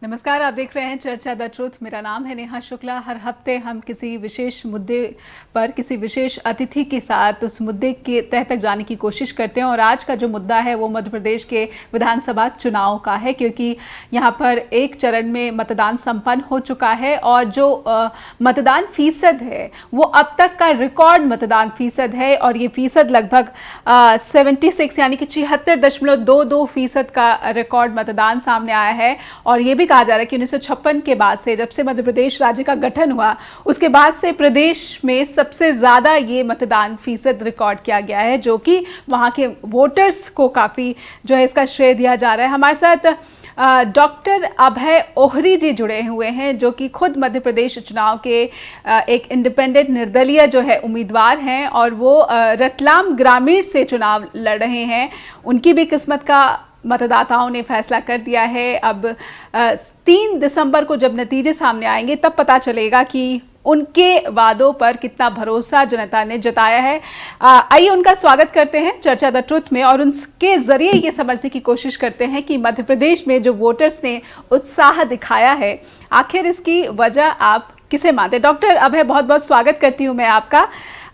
नमस्कार, आप देख रहे हैं चर्चा द ट्रुथ। मेरा नाम है नेहा शुक्ला। हर हफ्ते हम किसी विशेष मुद्दे पर किसी विशेष अतिथि के साथ उस मुद्दे के तह तक जाने की कोशिश करते हैं और आज का जो मुद्दा है वो मध्य प्रदेश के विधानसभा चुनाव का है, क्योंकि यहाँ पर एक चरण में मतदान संपन्न हो चुका है और जो मतदान फीसद है वो अब तक का रिकॉर्ड मतदान फीसद है और ये फीसद लगभग 76 यानी कि 76.22% का रिकॉर्ड मतदान सामने आया है। और ये भी कहा जा रहा है कि 1956 के बाद से, जब से मध्य प्रदेश राज्य का गठन हुआ, उसके बाद से प्रदेश में सबसे ज्यादा ये मतदान फीसद रिकॉर्ड किया गया है, जो कि वहां के वोटर्स को काफी जो है इसका श्रेय दिया जा रहा है। हमारे साथ डॉक्टर अभय ओहरी जी जुड़े हुए हैं, जो कि खुद मध्य प्रदेश चुनाव के एक इंडिपेंडेंट निर्दलीय जो है उम्मीदवार हैं और वो रतलाम ग्रामीण से चुनाव लड़ रहे हैं। उनकी भी किस्मत का मतदाताओं ने फैसला कर दिया है। अब 3 दिसंबर को जब नतीजे सामने आएंगे तब पता चलेगा कि उनके वादों पर कितना भरोसा जनता ने जताया है। आइए उनका स्वागत करते हैं चर्चा द ट्रुथ में और उनके जरिए ये समझने की कोशिश करते हैं कि मध्य प्रदेश में जो वोटर्स ने उत्साह दिखाया है, आखिर इसकी वजह आप किसे मानते हैं। डॉक्टर अभय, बहुत बहुत स्वागत करती हूँ मैं आपका।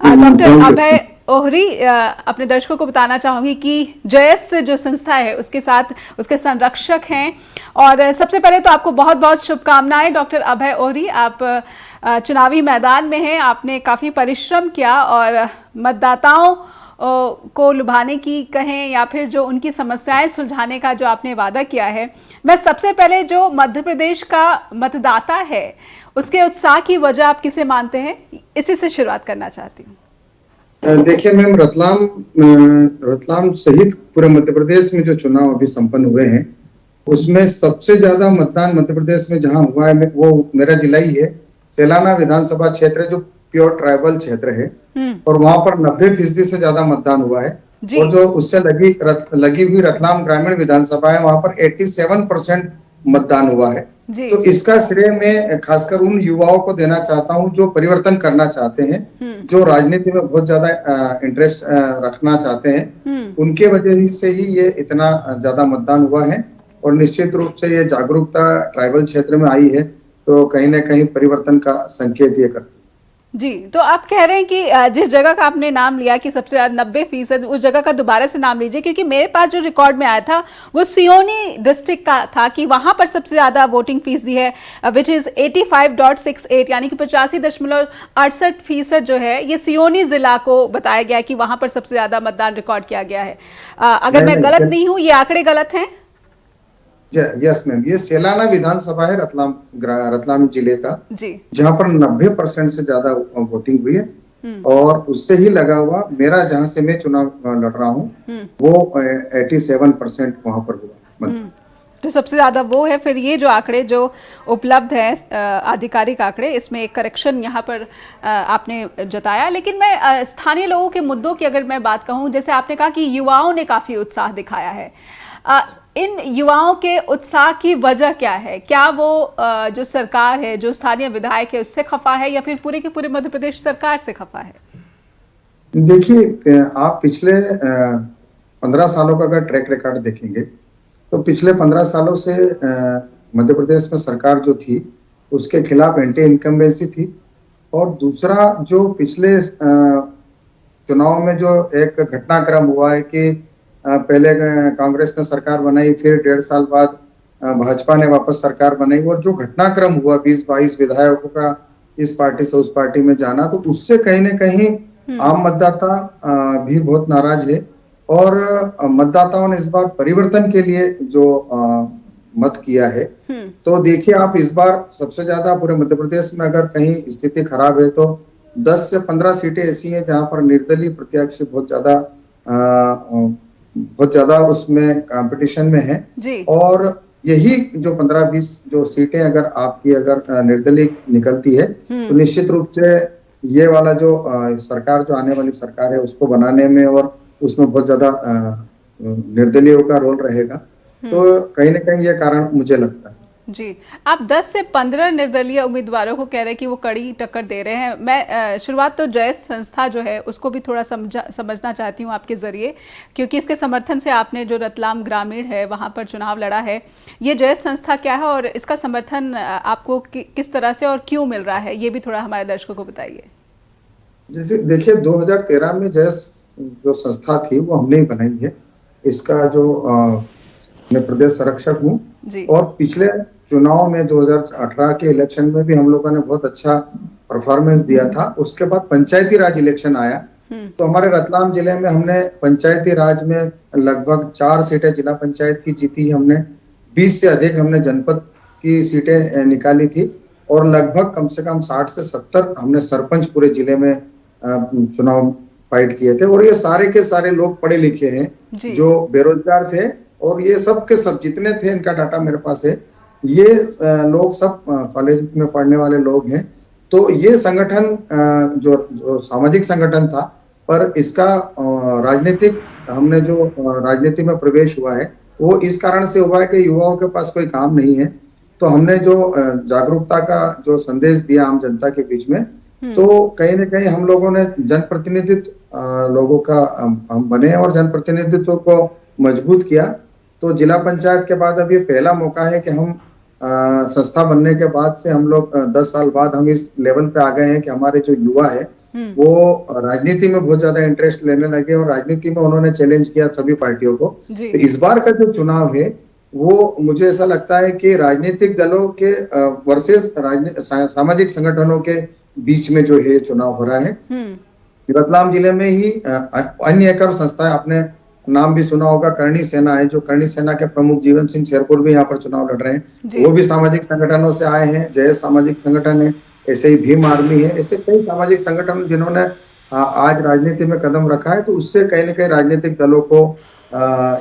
डॉक्टर अभय ओहरी, अपने दर्शकों को बताना चाहूंगी कि जयस जो संस्था है उसके साथ उसके संरक्षक हैं और सबसे पहले तो आपको बहुत बहुत शुभकामनाएं। डॉक्टर अभय ओहरी, आप चुनावी मैदान में हैं, आपने काफ़ी परिश्रम किया और मतदाताओं को लुभाने की कहें या फिर जो उनकी समस्याएं सुलझाने का जो आपने वादा किया है। मैं सबसे पहले जो मध्य प्रदेश का मतदाता है उसके उत्साह की वजह आप किसे मानते हैं, इसी से शुरुआत करना चाहती हूँ। देखिए मैम, रतलाम सहित पूरे मध्य प्रदेश में जो चुनाव अभी संपन्न हुए हैं उसमें सबसे ज्यादा मतदान मध्य प्रदेश में जहां हुआ है वो मेरा जिला ही है। सेलाना विधानसभा क्षेत्र जो प्योर ट्राइबल क्षेत्र है और वहां पर 90% से ज्यादा मतदान हुआ है। और जो उससे लगी हुई रतलाम ग्रामीण विधानसभा है वहां पर 87% मतदान हुआ है। तो इसका श्रेय मैं खासकर उन युवाओं को देना चाहता हूं जो परिवर्तन करना चाहते हैं, जो राजनीति में बहुत ज्यादा इंटरेस्ट रखना चाहते हैं। उनके वजह से ही ये इतना ज्यादा मतदान हुआ है और निश्चित रूप से ये जागरूकता ट्राइबल क्षेत्र में आई है, तो कहीं ना कहीं परिवर्तन का संकेत ये करती है। जी, तो आप कह रहे हैं कि जिस जगह का आपने नाम लिया कि सबसे ज्यादा 90%, उस जगह का दोबारा से नाम लीजिए, क्योंकि मेरे पास जो रिकॉर्ड में आया था वो सियोनी डिस्ट्रिक्ट का था कि वहां पर सबसे ज्यादा वोटिंग फीसदी है, विच इज 85.68 यानी कि 85.68% जो है ये सियोनी जिला को बताया गया कि वहां पर सबसे ज्यादा मतदान रिकॉर्ड किया गया है। अगर मैं गलत नहीं हूँ, ये आंकड़े गलत हैं? यस मैम, ये सेलाना विधानसभा है रतलाम जिले का, जी, जहां पर 90% से ज्यादा वोटिंग हुई है। और उससे ही लगा हुआ मेरा, जहां से मैं चुनाव लड़ रहा हूँ, वो 87% वहां पर हुआ। तो सबसे ज्यादा वो है। फिर ये जो आंकड़े जो उपलब्ध है आधिकारिक आंकड़े, इसमें एक करेक्शन यहाँ पर आपने जताया। लेकिन मैं स्थानीय लोगों के मुद्दों की अगर मैं बात कहूँ, जैसे आपने कहा कि युवाओं ने काफी उत्साह दिखाया है, इन युवाओं के उत्साह की वजह क्या है? क्या वो जो सरकार है, जो स्थानीय विधायक है, उससे खफा है या फिर पूरे के पूरे मध्य प्रदेश सरकार से खफा है? देखिए, आप पिछले 15 सालों का अगर ट्रैक रिकॉर्ड देखेंगे तो पिछले 15 सालों से मध्य प्रदेश में सरकार जो थी उसके खिलाफ एंटी इनकम्बेंसी थी। और दूसरा, जो पिछले चुनाव में जो एक घटनाक्रम हुआ है कि पहले कांग्रेस ने सरकार बनाई, फिर 1.5 साल बाद भाजपा ने वापस सरकार बनाई, और जो घटनाक्रम हुआ 20-22 विधायकों का इस पार्टी से उस पार्टी में जाना, तो उससे कहीं ना कहीं आम मतदाता भी बहुत नाराज है। और मतदाताओं ने इस बार परिवर्तन के लिए जो मत किया है, तो देखिए आप इस बार सबसे ज्यादा पूरे मध्य प्रदेश में अगर कहीं स्थिति खराब है तो 10 से 15 सीटें ऐसी हैं जहां पर निर्दलीय प्रत्याशी बहुत ज्यादा उसमें कंपटीशन में है। और यही जो 15-20 जो सीटें अगर आपकी अगर निर्दलीय निकलती है तो निश्चित रूप से ये वाला जो सरकार, जो आने वाली सरकार है, उसको बनाने में और उसमें बहुत ज्यादा निर्दलीयों का रोल रहेगा। तो कहीं ना कहीं ये कारण मुझे लगता है। जी, आप 10 से 15 निर्दलीय उम्मीदवारों को कह रहे हैं कि वो कड़ी टक्कर दे रहे हैं। मैं शुरुआत तो जय संस्था जो है उसको भी थोड़ा समझना चाहती हूँ आपके ज़रिए, क्योंकि इसके समर्थन से आपने जो रतलाम ग्रामीण है वहाँ पर चुनाव लड़ा है। ये जय संस्था क्या है और इसका समर्थन आपको किस तरह से और क्यों मिल रहा है, ये भी थोड़ा हमारे दर्शकों को बताइए। जैसे देखिए 2013 में जय जो संस्था थी वो हमने ही बनाई है। इसका जो मैं प्रदेश संरक्षक हूँ। और पिछले चुनाव में 2018 के इलेक्शन में भी हम लोगों ने बहुत अच्छा परफॉर्मेंस दिया था। उसके बाद पंचायती राज इलेक्शन आया तो हमारे रतलाम जिले में हमने पंचायती राज में लगभग 4 सीटें जिला पंचायत की जीती। हमने 20 से अधिक हमने जनपद की सीटें निकाली थी और लगभग कम से कम 60 से 70 हमने सरपंच पूरे जिले में चुनाव फाइट किए थे। और ये सारे के सारे लोग पढ़े लिखे हैं जो बेरोजगार थे और ये सब के सब जितने थे, इनका डाटा मेरे पास है, ये लोग सब कॉलेज में पढ़ने वाले लोग हैं। तो ये संगठन जो सामाजिक संगठन था, पर इसका राजनीतिक हमने जो राजनीति में प्रवेश हुआ है वो इस कारण से हुआ है कि युवाओं के पास कोई काम नहीं है। तो हमने जो जागरूकता का जो संदेश दिया आम जनता के बीच में, तो कहीं ना कहीं हम लोगों ने जनप्रतिनिधित्व लोगों का हम बने और जनप्रतिनिधित्व को मजबूत किया। तो जिला पंचायत के बाद अब ये पहला मौका है कि हम संस्था बनने के बाद से हम लोग 10 साल बाद हम इस लेवल पे आ गए हैं कि हमारे जो युवा है वो राजनीति में बहुत ज्यादा इंटरेस्ट लेने लगे और राजनीति में उन्होंने चैलेंज किया सभी पार्टियों को। तो इस बार का जो चुनाव है वो मुझे ऐसा लगता है कि राजनीतिक दलों के वर्सेस सामाजिक संगठनों के बीच में जो है चुनाव हो रहा है। रतलाम जिले में ही अन्य एक और संस्था है, आपने नाम भी सुना होगा, करणी सेना है। जो करणी सेना के प्रमुख जीवन सिंह शेरपुर भी यहाँ पर चुनाव लड़ रहे हैं। वो भी सामाजिक संगठनों से आए हैं। जय सामाजिक संगठन है, ऐसे ही भीम आर्मी है, ऐसे कई सामाजिक संगठन जिन्होंने आज राजनीति में कदम रखा है। तो उससे कहीं ना कहीं राजनीतिक दलों को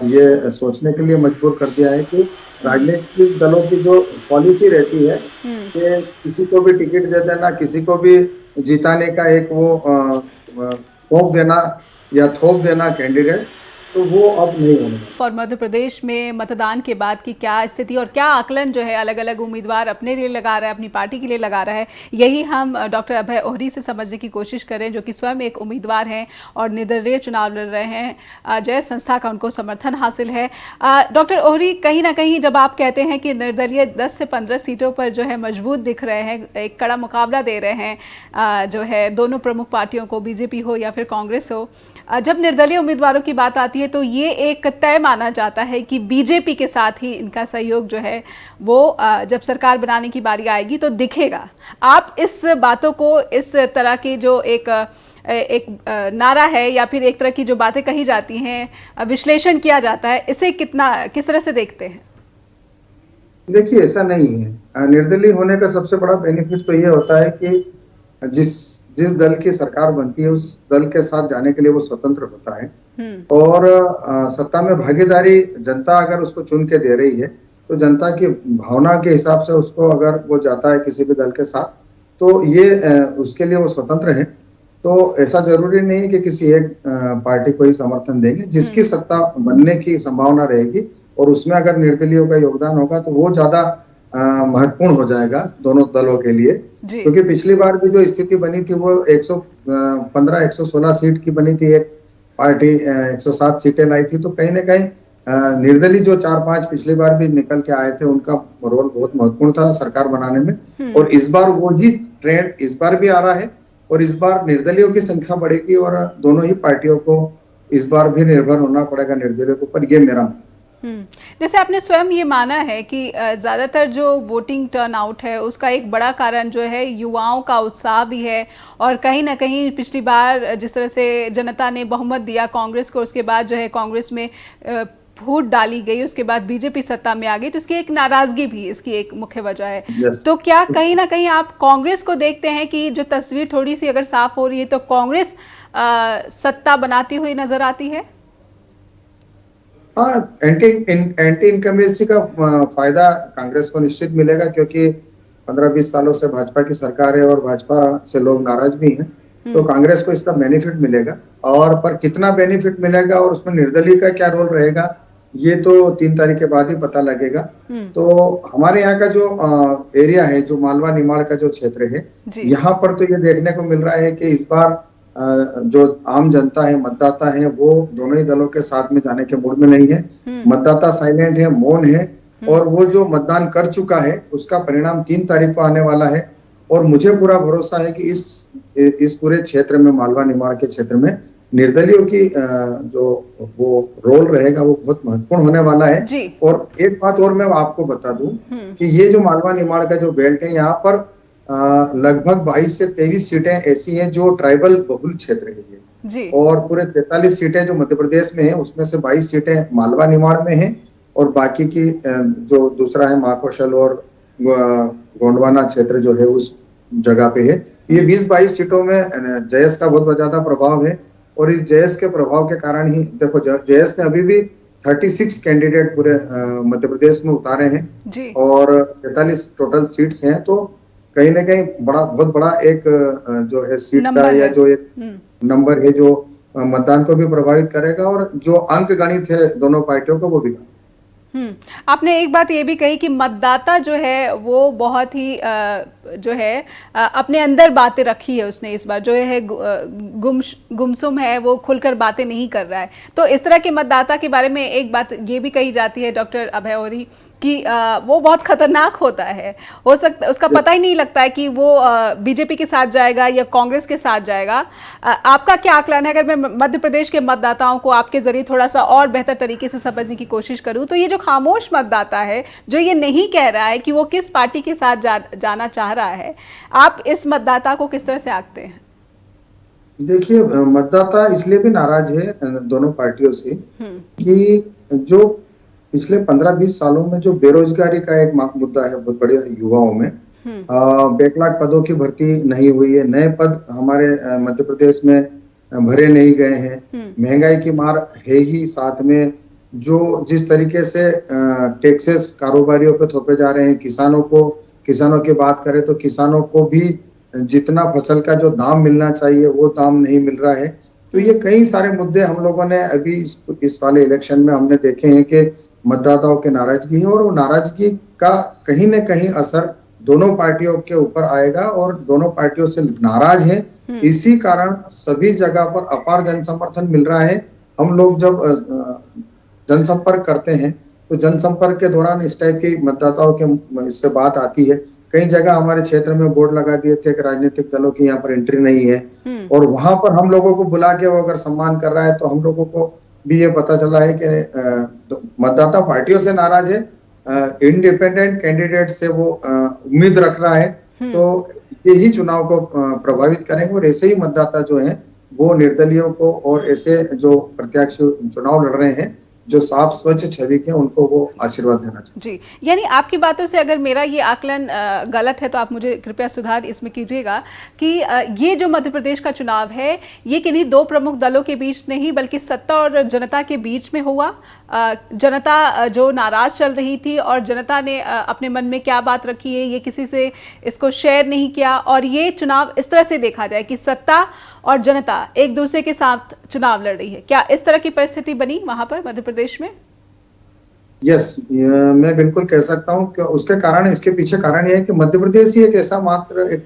ये सोचने के लिए मजबूर कर दिया है कि राजनीतिक दलों की जो पॉलिसी रहती है कि किसी को भी टिकट दे देना, किसी को भी जिताने का एक वो थोप देना या थोप देना कैंडिडेट, तो वो अब नहीं होने वाला। और मध्य प्रदेश में मतदान के बाद की क्या स्थिति और क्या आकलन जो है अलग अलग उम्मीदवार अपने लिए लगा रहा है, अपनी पार्टी के लिए लगा रहा है, यही हम डॉक्टर अभय ओहरी से समझने की कोशिश करें, जो कि स्वयं एक उम्मीदवार हैं और निर्दलीय चुनाव लड़ रहे हैं। जय संस्था का उनको समर्थन हासिल है। डॉक्टर ओहरी, कहीं ना कहीं जब आप कहते हैं कि निर्दलीय 10 से 15 सीटों पर जो है मजबूत दिख रहे हैं, एक कड़ा मुकाबला दे रहे हैं जो है दोनों प्रमुख पार्टियों को, बीजेपी हो या फिर कांग्रेस हो, जब निर्दलीय उम्मीदवारों की बात आती है तो ये एक तय माना जाता है कि बीजेपी के साथ ही इनका सहयोग जो है वो जब सरकार बनाने की बारी आएगी तो दिखेगा। आप इस बातों को, इस तरह की जो एक नारा है या फिर एक तरह की जो बातें कही जाती हैं, विश्लेषण किया जाता है, इसे किस तरह से देखते हैं? देखिए, ऐसा नहीं है। निर्दलीय होने का सबसे बड़ा बेनिफिट तो ये होता है कि जिस दल की सरकार बनती है उस दल के साथ जाने के लिए वो स्वतंत्र होता है और सत्ता में भागीदारी जनता अगर उसको चुन के दे रही है तो जनता की भावना के हिसाब से उसको अगर वो जाता है किसी भी दल के साथ तो ये उसके लिए वो स्वतंत्र है। तो ऐसा जरूरी नहीं है कि किसी एक पार्टी को ही समर्थन देंगे। जिसकी सत्ता बनने की संभावना रहेगी और उसमें अगर निर्दलीयों का योगदान होगा तो वो ज्यादा महत्वपूर्ण हो जाएगा दोनों दलों के लिए। क्योंकि पिछली बार भी जो स्थिति बनी थी वो 115 116 सीट की बनी थी, एक पार्टी 107 सीटें लाई थी। तो कहीं ना कहीं निर्दलीय जो 4-5 पिछली बार भी निकल के आए थे उनका रोल बहुत महत्वपूर्ण था सरकार बनाने में। और इस बार वो ही ट्रेंड इस बार भी आ रहा है और इस बार निर्दलीयों की संख्या बढ़ेगी और दोनों ही पार्टियों को इस बार भी निर्भर होना पड़ेगा निर्दलीयों के ऊपर, ये मेरा मानना। जैसे आपने स्वयं ये माना है कि ज़्यादातर जो वोटिंग टर्नआउट है उसका एक बड़ा कारण जो है युवाओं का उत्साह भी है और कहीं ना कहीं पिछली बार जिस तरह से जनता ने बहुमत दिया कांग्रेस को, उसके बाद जो है कांग्रेस में फूट डाली गई, उसके बाद बीजेपी सत्ता में आ गई, तो इसकी एक नाराजगी भी इसकी एक मुख्य वजह है। तो क्या कहीं ना कहीं आप कांग्रेस को देखते हैं कि जो तस्वीर थोड़ी सी अगर साफ हो रही है तो कांग्रेस सत्ता बनाती हुई नजर आती है? हाँ, एंटी इनकम्बेंसी का फायदा कांग्रेस को निश्चित मिलेगा क्योंकि 15-20 सालों से भाजपा की सरकार है और भाजपा से लोग नाराज भी हैं। तो कांग्रेस को इसका बेनिफिट मिलेगा और पर कितना बेनिफिट मिलेगा और उसमें निर्दलीय का क्या रोल रहेगा ये तो 3 तारीख के बाद ही पता लगेगा। तो हमारे यहाँ का जो एरिया है, जो मालवा निमाड़ का जो क्षेत्र है, जी। यहाँ पर तो ये देखने को मिल रहा है कि इस बार जो आम जनता है, मतदाता है, वो दोनों ही दलों के साथ में जाने के मूड में नहीं है। मतदाता साइलेंट है, मौन है, और वो जो मतदान कर चुका है उसका परिणाम 3 तारीख को आने वाला है। और मुझे पूरा भरोसा है कि इस पूरे क्षेत्र में, मालवा निमाड़ के क्षेत्र में, निर्दलियों की जो वो रोल रहेगा वो बहुत महत्वपूर्ण होने वाला है। जी। और एक बात और मैं आपको बता दूं कि ये जो मालवा निमाड़ का जो बेल्ट है, यहाँ पर लगभग 22 से 23 सीटें ऐसी हैं जो ट्राइबल बहुल क्षेत्र है ये। जी। और पूरे 43 सीटें जो मध्य प्रदेश में है, उसमें से 22 सीटें मालवा निमाड़ में हैं, और बाकी की जो दूसरा है महाकौशल और गोंडवाना क्षेत्र जो है उस जगह पे है। ये 20-22 सीटों में जयस का बहुत ज्यादा प्रभाव है। और इस जयस के प्रभाव के कारण ही देखो, जयस ने अभी भी 36 कैंडिडेट पूरे मध्य प्रदेश में उतारे हैं, जी। और 43 टोटल सीट्स हैं। तो कहीं ना कहीं बहुत बड़ा एक जो है सीट का या जो एक नंबर है, जो मतदान को भी प्रभावित करेगा, और जो अंक गणित है दोनों पार्टियों को वो भी। आपने एक बात ये भी कही कि मतदाता जो है वो बहुत ही जो है अपने अंदर बातें रखी है उसने, इस बार जो है गुमसुम है, वो खुलकर बातें नहीं कर रहा है। तो इस तरह के मतदाता के बारे में एक बात ये भी कही जाती है डॉक्टर अभय औरी कि वो बहुत खतरनाक होता है, हो सकता उसका पता ही नहीं लगता है कि वो बीजेपी के साथ जाएगा या कांग्रेस के साथ जाएगा। आपका क्या आकलन है? अगर मैं मध्य प्रदेश के मतदाताओं को आपके जरिए थोड़ा सा और बेहतर तरीके से समझने की कोशिश करूं, तो ये जो खामोश मतदाता है, जो ये नहीं कह रहा है कि वो किस पार्टी के साथ जाना चाह रहा है, आप इस मतदाता को किस तरह से आंकते हैं? देखिए, मतदाता इसलिए भी नाराज है दोनों पार्टियों से कि जो पिछले 15-20 सालों में जो बेरोजगारी का एक मुद्दा है बहुत बड़े युवाओं में, बैकलॉग पदों की भर्ती नहीं हुई है, नए पद हमारे मध्य प्रदेश में भरे नहीं गए हैं, महंगाई की मार है ही, साथ में जो जिस तरीके से टैक्सेस कारोबारियों पे थोपे जा रहे हैं, किसानों की बात करें तो किसानों को भी जितना फसल का जो दाम मिलना चाहिए वो दाम नहीं मिल रहा है। तो ये कई सारे मुद्दे हम लोगों ने अभी इस वाले इलेक्शन में हमने देखे हैं कि मतदाताओं की नाराजगी है, और वो नाराजगी का कहीं न कहीं असर दोनों पार्टियों के ऊपर आएगा, और दोनों पार्टियों से नाराज हैं। इसी कारण सभी जगह पर अपार जन समर्थन मिल रहा है। हम लोग जब जनसंपर्क करते हैं तो जनसंपर्क के दौरान इस टाइप की मतदाताओं के इससे बात आती है। कई जगह हमारे क्षेत्र में बोर्ड लगा दिए थे कि राजनीतिक दलों की यहाँ पर एंट्री नहीं है, और वहां पर हम लोगों को बुला के वो अगर सम्मान कर रहा है, तो हम लोगों को भी ये पता चला है कि मतदाता पार्टियों से नाराज है, इंडिपेंडेंट कैंडिडेट से वो उम्मीद रख रहा है। तो यही चुनाव को प्रभावित करेंगे, और ऐसे ही मतदाता जो है वो निर्दलियों को और ऐसे जो प्रत्याशी चुनाव लड़ रहे हैं जो साफ स्वच्छ छवि के, उनको वो आशीर्वाद देना चाहिए। जी, यानी आपकी बातों से अगर मेरा ये आकलन गलत है तो आप मुझे कृपया सुधार इसमें कीजिएगा कि ये जो मध्य प्रदेश का चुनाव है, ये किन्हीं दो प्रमुख दलों के बीच नहीं बल्कि सत्ता और जनता के बीच में हुआ। जनता जो नाराज चल रही थी और जनता ने अपने मन में क्या बात रखी है ये किसी से इसको शेयर नहीं किया, और ये चुनाव इस तरह से देखा जाए कि सत्ता और जनता एक दूसरे के साथ चुनाव लड़ रही है। क्या इस तरह की परिस्थिति बनी वहां पर मध्य प्रदेश में? यस, मैं बिल्कुल कह सकता हूँ कि उसके कारण, इसके पीछे कारण यह है कि मध्य प्रदेश ही एक ऐसा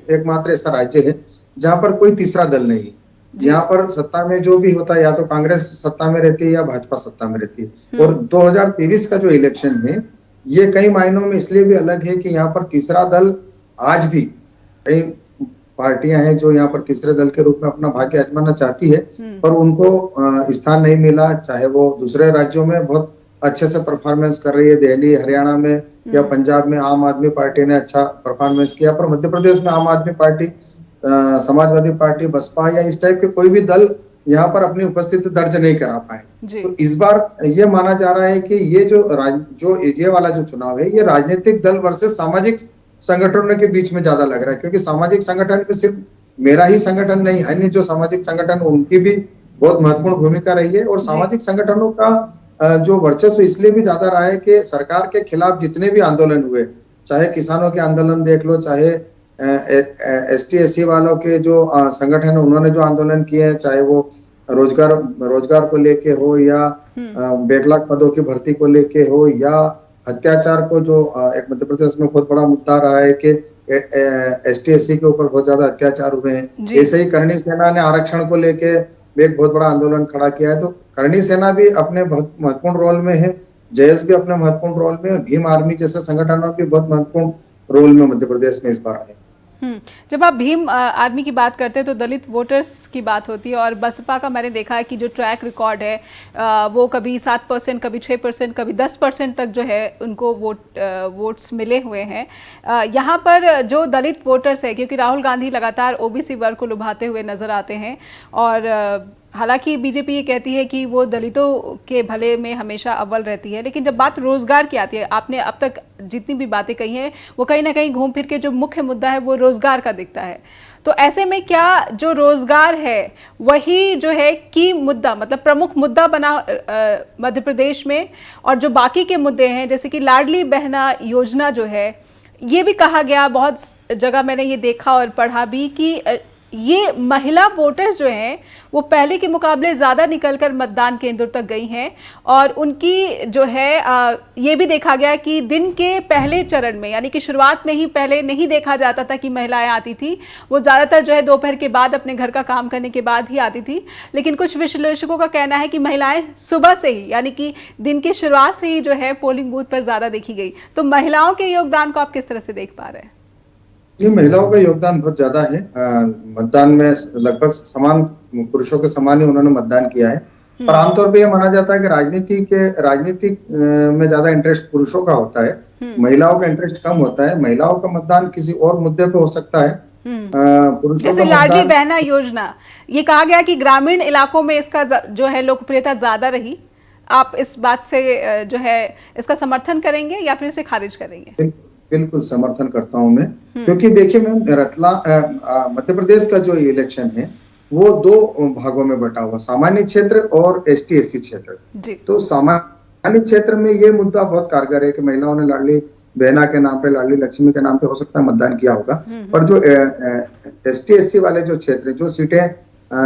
एकमात्र ऐसा राज्य है जहां पर कोई तीसरा दल नहीं। यहाँ पर सत्ता में जो भी होता है, या तो कांग्रेस सत्ता में रहती है या भाजपा सत्ता में रहती है। और 2023 का जो इलेक्शन है, ये कई मायनों में इसलिए भी अलग है कि यहाँ पर तीसरा दल, आज भी कई पार्टियां हैं जो यहाँ पर तीसरे दल के रूप में अपना भाग्य आजमाना चाहती है, पर उनको स्थान नहीं मिला। चाहे वो दूसरे राज्यों में बहुत अच्छे से परफॉर्मेंस कर रही है, दिल्ली, हरियाणा में या पंजाब में आम आदमी पार्टी ने अच्छा परफॉर्मेंस किया, पर मध्य प्रदेश में आम आदमी पार्टी, समाजवादी पार्टी, बसपा या इस टाइप के कोई भी दल यहाँ पर अपनी उपस्थिति दर्ज नहीं करा पाए। तो इस बार ये माना जा रहा है कि ये ये वाला जो चुनाव है, ये राजनीतिक दल वर्सेस सामाजिक संगठनों के बीच में ज्यादा लग रहा है, क्योंकि सामाजिक संगठन में सिर्फ मेरा ही संगठन नहीं, अन्य जो सामाजिक संगठन उनकी भी बहुत महत्वपूर्ण भूमिका रही है। और सामाजिक संगठनों का जो वर्चस्व इसलिए भी ज्यादा रहा है कि सरकार के खिलाफ जितने भी आंदोलन हुए, चाहे किसानों के आंदोलन देख लो, चाहे ST SC वालों के जो संगठन है उन्होंने जो आंदोलन किए हैं, चाहे वो रोजगार रोजगार को लेके हो या बैकलॉग पदों की भर्ती को लेके हो या अत्याचार को, जो एक मध्य प्रदेश में बहुत बड़ा मुद्दा रहा है कि ST SC के ऊपर बहुत ज्यादा अत्याचार हुए हैं। ऐसे ही करणी सेना ने आरक्षण को लेके एक बहुत बड़ा आंदोलन खड़ा किया है। तो करणी सेना भी अपने बहुत महत्वपूर्ण रोल में है, JS भी अपने महत्वपूर्ण रोल में है, भीम आर्मी जैसे संगठनों भी बहुत महत्वपूर्ण रोल में मध्य प्रदेश में इस बार है। जब आप भीम आर्मी की बात करते हैं तो दलित वोटर्स की बात होती है, और बसपा का मैंने देखा है कि जो ट्रैक रिकॉर्ड है वो कभी 7%, कभी 6%, कभी 10% तक जो है उनको वोट्स मिले हुए हैं। यहाँ पर जो दलित वोटर्स है, क्योंकि राहुल गांधी लगातार OBC वर्ग को लुभाते हुए नजर आते हैं, और हालांकि बीजेपी ये कहती है कि वो दलितों के भले में हमेशा अव्वल रहती है, लेकिन जब बात रोजगार की आती है, आपने अब तक जितनी भी बातें कही हैं वो कहीं ना कहीं घूम फिर के जो मुख्य मुद्दा है वो रोजगार का दिखता है। तो ऐसे में क्या जो रोजगार है वही जो है की मुद्दा, मतलब प्रमुख मुद्दा बना मध्य प्रदेश में, और जो बाकी के मुद्दे हैं जैसे कि लाडली बहना योजना जो है, ये भी कहा गया, बहुत जगह मैंने ये देखा और पढ़ा भी कि ये महिला वोटर्स जो हैं वो पहले के मुकाबले ज़्यादा निकलकर मतदान केंद्र तक गई हैं, और उनकी जो है ये भी देखा गया कि दिन के पहले चरण में, यानी कि शुरुआत में ही पहले नहीं देखा जाता था कि महिलाएं आती थी, वो ज़्यादातर जो है दोपहर के बाद अपने घर का काम करने के बाद ही आती थी। लेकिन कुछ विश्लेषकों का कहना है कि महिलाएं सुबह से ही, यानी कि दिन की शुरुआत से ही जो है पोलिंग बूथ पर ज़्यादा देखी गई। तो महिलाओं के योगदान को आप किस तरह से देख पा रहे हैं? ये महिलाओं का योगदान बहुत ज्यादा है। मतदान में लगभग समान, पुरुषों के समान ही उन्होंने मतदान किया है। पर आमतौर पे ये माना जाता है कि राजनीति में ज्यादा इंटरेस्ट पुरुषों का होता है, महिलाओं का इंटरेस्ट कम होता है। महिलाओं का मतदान किसी और मुद्दे पे हो सकता है। पुरुषों जैसे लाडली बहना योजना, ये कहा गया कि ग्रामीण इलाकों में इसका जो है लोकप्रियता ज्यादा रही। आप इस बात से जो है इसका समर्थन करेंगे या फिर इसे खारिज करेंगे? बिल्कुल समर्थन करता हूं मैं, क्योंकि देखिए मैम, मध्य प्रदेश का जो इलेक्शन है वो दो भागों में बटा हुआ, सामान्य क्षेत्र और ST SC क्षेत्र। तो सामान्य क्षेत्र में ये मुद्दा बहुत कारगर है कि महिलाओं ने लाडली बहना के नाम पे, लाडली लक्ष्मी के नाम पे हो सकता है मतदान किया होगा। पर जो ST SC वाले जो क्षेत्र, जो सीटें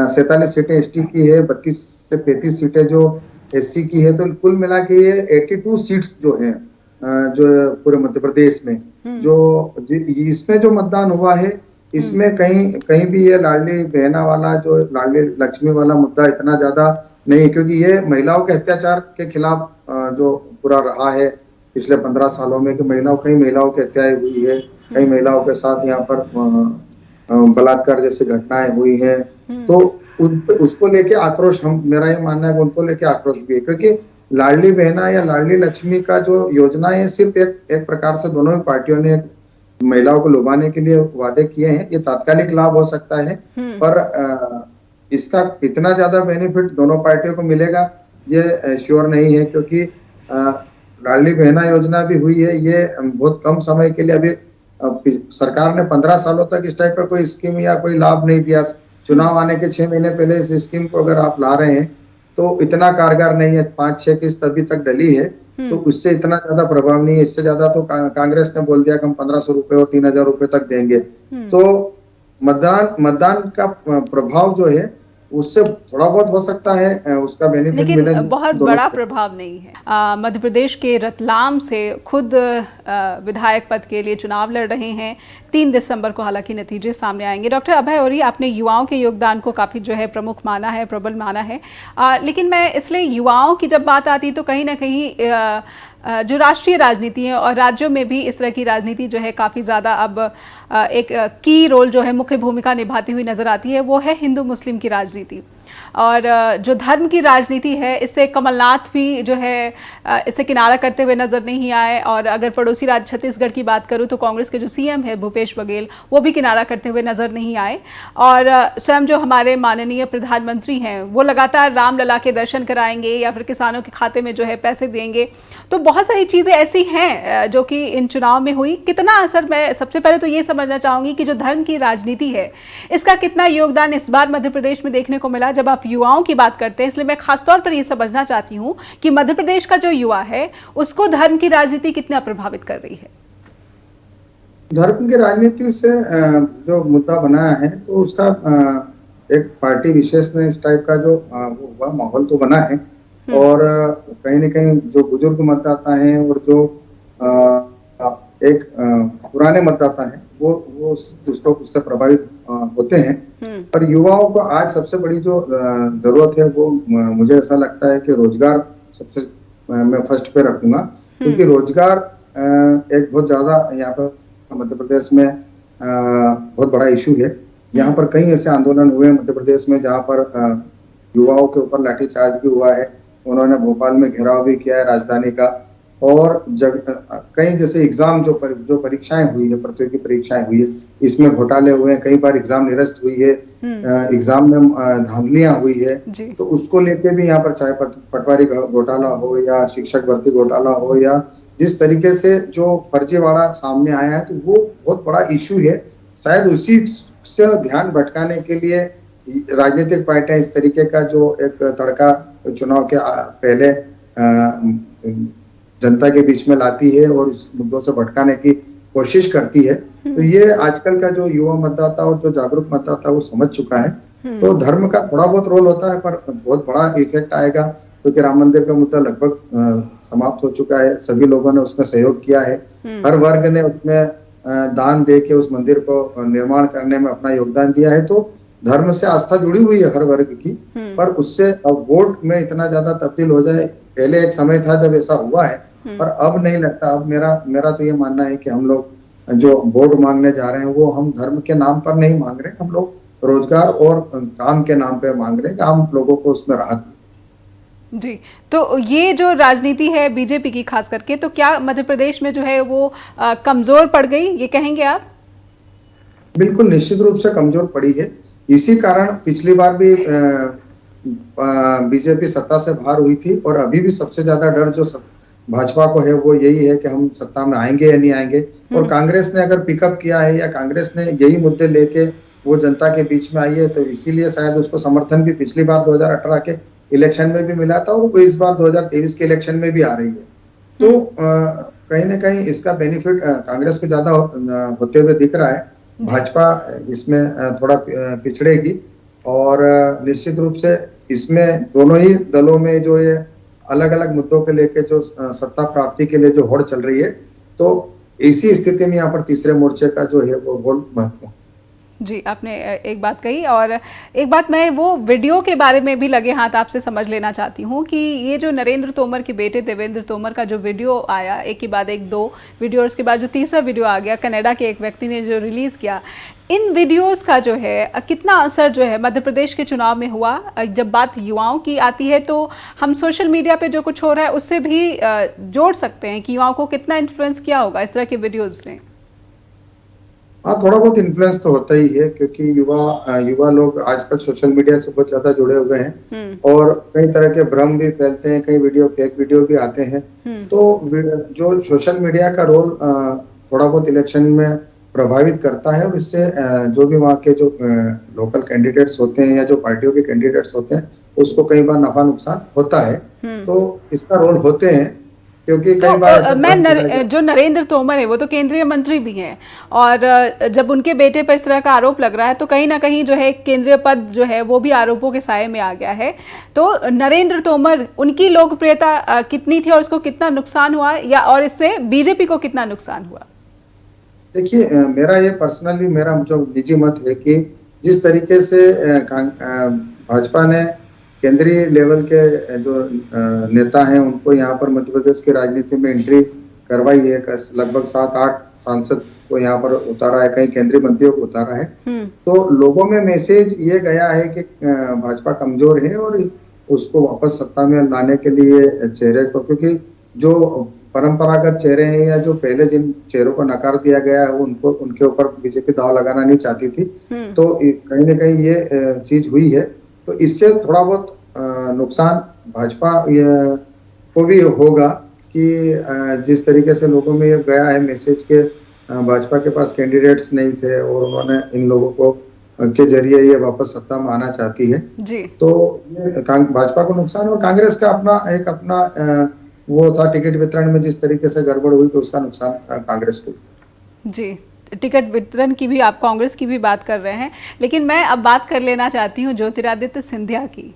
47 सीटें ST की है, 32 से 35 सीटें जो SC की है, तो कुल मिला के ये 82 सीट्स जो है जो पूरे मध्य प्रदेश में, जो इसमें जो मतदान हुआ है, इसमें कहीं भी ये लाडली बहना वाला, जो लाडली लक्ष्मी वाला मुद्दा इतना ज्यादा नहीं, क्योंकि ये महिलाओं के अत्याचार के खिलाफ जो पूरा रहा है पिछले 15 सालों में, कि कई महिलाओं की हत्याएं हुई है, कई महिलाओं के साथ यहाँ पर बलात्कार जैसी घटनाएं हुई है। तो उसको लेके आक्रोश, मेरा ये मानना है कि उनको लेके आक्रोश भी है, क्योंकि लाडली बहना या लाडली लक्ष्मी का जो योजना है, सिर्फ एक प्रकार से दोनों ही पार्टियों ने महिलाओं को लुभाने के लिए वादे किए हैं। ये तात्कालिक लाभ हो सकता है, पर इसका इतना ज्यादा बेनिफिट दोनों पार्टियों को मिलेगा ये श्योर नहीं है, क्योंकि लाडली बहना योजना भी हुई है, ये बहुत कम समय के लिए, अभी सरकार ने 15 सालों तक इस टाइप का कोई स्कीम या कोई लाभ नहीं दिया। चुनाव आने के 6 महीने पहले इस स्कीम को अगर आप ला रहे हैं तो इतना कारगर नहीं है। 5-6 किस्त अभी तक डली है, तो उससे इतना ज्यादा प्रभाव नहीं है। इससे ज्यादा तो कांग्रेस ने बोल दिया कि हम 1500 रुपए और 3000 रुपए तक देंगे। तो मतदान का प्रभाव जो है उससे थोड़ा बहुत हो सकता है, उसका बेनिफिट मिले, लेकिन बहुत बड़ा प्रभाव नहीं है। मध्य प्रदेश के रतलाम से खुद विधायक पद के लिए चुनाव लड़ रहे हैं। 3 दिसंबर को हालांकि नतीजे सामने आएंगे। डॉक्टर अभय औरी, आपने युवाओं के योगदान को काफ़ी जो है प्रमुख माना है, प्रबल माना है, लेकिन मैं इसलिए युवाओं की जब बात आती तो कहीं ना कहीं जो राष्ट्रीय राजनीति है और राज्यों में भी इस तरह की राजनीति जो है काफ़ी ज़्यादा अब एक की रोल जो है, मुख्य भूमिका निभाती हुई नज़र आती है, वो है हिंदू मुस्लिम की राजनीति। और जो धर्म की राजनीति है, इससे कमलनाथ भी जो है इसे किनारा करते हुए नज़र नहीं आए। और अगर पड़ोसी राज्य छत्तीसगढ़ की बात करूँ तो कांग्रेस के जो CM है भूपेश बघेल, वो भी किनारा करते हुए नज़र नहीं आए। और स्वयं जो हमारे माननीय प्रधानमंत्री हैं वो लगातार रामलला के दर्शन कराएंगे या फिर किसानों के खाते में जो है पैसे देंगे। तो बहुत सारी चीज़ें ऐसी हैं जो कि इन चुनाव में हुई। कितना असर, मैं सबसे पहले तो ये समझना चाहूँगी कि जो धर्म की राजनीति है इसका कितना योगदान इस बार मध्य प्रदेश में देखने को मिला। जब आप युवाओं की बात करते हैं, इसलिए मैं खासतौर पर ये समझना चाहती हूँ कि मध्य प्रदेश का जो युवा है उसको धर्म की राजनीति कितना प्रभावित कर रही है। धर्म की राजनीति से जो मुद्दा बनाया है, तो उसका एक पार्टी विशेष ने इस टाइप का जो वो हुआ माहौल तो बना है। और कहीं न कहीं जो बुजुर्ग मतदाता हैं और जो एक पुराने मतदाता हैं वो उस लोग उससे प्रभावित होते हैं। पर युवाओं को आज सबसे बड़ी जो जरूरत है वो मुझे ऐसा लगता है कि रोजगार सबसे मैं फर्स्ट पे रखूंगा, क्योंकि रोजगार एक बहुत ज्यादा यहाँ पर मध्य प्रदेश में बहुत बड़ा इशू है। यहाँ पर कई ऐसे आंदोलन हुए मध्य प्रदेश में जहाँ पर युवाओं के ऊपर लाठीचार्ज भी हुआ है। उन्होंने भोपाल में घेराव भी किया है राजधानी का। और कई जैसे एग्जाम जो परीक्षाएं हुई है, प्रतियोगी परीक्षाएं हुई है, इसमें घोटाले हुए हैं, कई बार एग्जाम निरस्त हुई है, एग्जाम में धांधलियां हुई है। तो उसको लेके भी यहाँ पर चाहे पटवारी घोटाला हो या शिक्षक भर्ती घोटाला हो या जिस तरीके से जो फर्जीवाड़ा सामने आया है, तो वो बहुत बड़ा इशू है। शायद उसी से ध्यान भटकाने के लिए राजनीतिक पार्टियां इस तरीके का जो एक तड़का चुनाव के पहले जनता के बीच में लाती है और उस मुद्दों से भटकाने की कोशिश करती है। तो ये आजकल का जो युवा मतदाता और जो जागरूक मतदाता वो समझ चुका है। तो धर्म का थोड़ा बहुत रोल होता है, पर बहुत बड़ा इफेक्ट आएगा, क्योंकि राम मंदिर का मुद्दा लगभग समाप्त हो चुका है। सभी लोगों ने उसमें सहयोग किया है, हर वर्ग ने उसमें दान दे के उस मंदिर को निर्माण करने में अपना योगदान दिया है। तो धर्म से आस्था जुड़ी हुई है हर वर्ग की, पर उससे अब वोट में इतना ज्यादा तब्दील हो जाए, पहले एक समय था जब ऐसा हुआ है, पर अब नहीं लगता। अब मेरा तो ये मानना है कि हम लोग जो वोट मांगने जा रहे हैं वो हम धर्म के नाम पर नहीं मांग रहे, हम लोग रोजगार और काम के नाम पर मांग रहे हैं कि आम लोगों को उसमें राहत। जी, तो ये जो राजनीति है बीजेपी की खास करके, तो क्या मध्य प्रदेश में जो है वो कमजोर पड़ गई, ये कहेंगे आप? बिल्कुल निश्चित रूप से कमजोर पड़ी है। इसी कारण पिछली बार भी बीजेपी सत्ता से बाहर हुई थी, और अभी भी सबसे ज्यादा डर जो भाजपा को है वो यही है कि हम सत्ता में आएंगे या नहीं आएंगे। और कांग्रेस ने अगर पिकअप किया है या कांग्रेस ने यही मुद्दे लेके वो जनता के बीच में आई है, तो इसीलिए शायद उसको समर्थन भी पिछली बार 2018 के इलेक्शन में भी मिला था और वो इस बार 2023 के इलेक्शन में भी आ रही है। तो कहीं ना कहीं इसका बेनिफिट कांग्रेस को ज्यादा होते हुए दिख रहा है। भाजपा इसमें थोड़ा पिछड़ेगी, और निश्चित रूप से इसमें दोनों ही दलों में जो ये अलग अलग मुद्दों के लेके जो सत्ता प्राप्ति के लिए जो होड़ चल रही है, तो इसी स्थिति में यहाँ पर तीसरे मोर्चे का जो है वो बहुत महत्व। जी, आपने एक बात कही, और एक बात मैं वो वीडियो के बारे में भी लगे हाथ आपसे समझ लेना चाहती हूँ कि ये जो नरेंद्र तोमर के बेटे देवेंद्र तोमर का जो वीडियो आया, एक के बाद एक 2 वीडियो, और उसके बाद जो तीसरा वीडियो आ गया कनाडा के एक व्यक्ति ने जो रिलीज़ किया, इन वीडियोस का जो है कितना असर जो है मध्य प्रदेश के चुनाव में हुआ? जब बात युवाओं की आती है तो हम सोशल मीडिया पे जो कुछ हो रहा है उससे भी जोड़ सकते हैं कि युवाओं को कितना इन्फ्लुएंस किया होगा इस तरह के वीडियोज़ ने। हाँ, थोड़ा बहुत इन्फ्लुएंस तो होता ही है, क्योंकि युवा लोग आजकल सोशल मीडिया से बहुत ज्यादा जुड़े हुए हैं और कई तरह के भ्रम भी फैलते हैं, कई फेक वीडियो भी आते हैं। तो जो सोशल मीडिया का रोल थोड़ा बहुत इलेक्शन में प्रभावित करता है, और इससे जो भी वहाँ के जो लोकल कैंडिडेट्स होते हैं या जो पार्टियों के कैंडिडेट्स होते हैं उसको कई बार नफा नुकसान होता है। तो इसका रोल होते हैं, क्योंकि कई बार जो नरेंद्र तोमर है वो तो केंद्रीय मंत्री भी हैं, और जब उनके बेटे पर इस तरह का आरोप लग रहा है तो कहीं ना कहीं जो है केंद्रीय पद जो है वो भी आरोपों के साये में आ गया है। तो नरेंद्र तोमर, उनकी लोकप्रियता कितनी थी और उसको कितना नुकसान हुआ, या और इससे बीजेपी को कितना नुकसान हुआ? देखिए, मेरा ये पर्सनली मेरा जो निजी मत है कि जिस तरीके से भाजपा ने केंद्रीय लेवल के जो नेता हैं उनको यहाँ पर मध्य प्रदेश की राजनीति में एंट्री करवाई है, लगभग 7-8 सांसद को यहाँ पर उतारा है, कई केंद्रीय मंत्रियों को उतारा है। तो लोगों में मैसेज ये गया है कि भाजपा कमजोर है और उसको वापस सत्ता में लाने के लिए चेहरे को, क्योंकि जो परंपरागत चेहरे हैं या जो पहले जिन चेहरों को नकार दिया गया है उनको उनके ऊपर बीजेपी दाव लगाना नहीं चाहती थी। तो कहीं ना कहीं ये चीज हुई है, तो इससे थोड़ा बहुत नुकसान भाजपा को भी होगा कि जिस तरीके से लोगों में ये गया है मैसेज के भाजपा के पास कैंडिडेट्स नहीं थे और उन्होंने इन लोगों को के जरिए ये वापस सत्ता में आना चाहती है जी। तो ये भाजपा को नुकसान, और कांग्रेस का अपना वो था टिकट वितरण में जिस तरीके से गड़बड़ हुई तो उसका नुकसान कांग्रेस को। जी, टिकट वितरण की भी, आप कांग्रेस की भी बात कर रहे हैं, लेकिन मैं अब बात कर लेना चाहती हूँ ज्योतिरादित्य सिंधिया की।